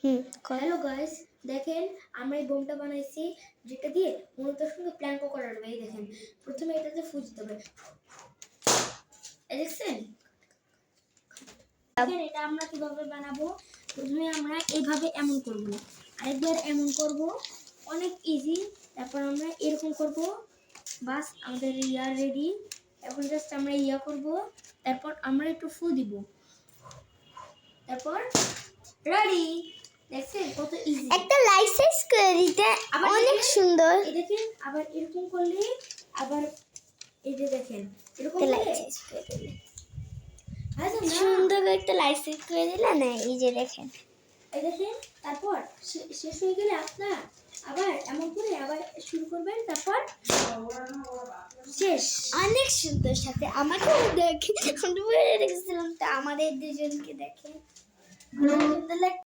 Hello guys, দেখেন আমরা এই বোমটা বানাইছি যেটা দিয়ে মূলতার সঙ্গে প্ল্যাঙ্কও করা যাবে। এই দেখেন, প্রথমে এটাতে ফু দিতে হবে। এই দেখছেন, দেখেন এটা আমরা কিভাবে বানাবো। প্রথমে আমরা এইভাবে এমন করব, আরেকবার এমন করব, অনেক ইজি। তারপর আমরা এরকম করব, বাস আমাদের ইয়া রেডি। এখন জাস্ট আমরা ইয়া করব, তারপর আমরা একটু ফু দিব, তারপর রেডি। দেখছেন কত ইজি। একটা লাইসেন্স করে দিতে অনেক সুন্দর। এই দেখেন, আবার এরকম করলে, আবার এই যে দেখেন এরকম লাইসেন্স করে দিলে সুন্দর একটা লাইসেন্স করে দিলে না, এই যে দেখেন। এই দেখেন, তারপর শেষ হয়ে গেলে আপনার আবার এমন করে আবার শুরু করবেন, তারপর শেষ। অনেক সুন্দর সাথে আমাকে দেখে দেখেছিলাম, তো আমাদের দুজনকে দেখে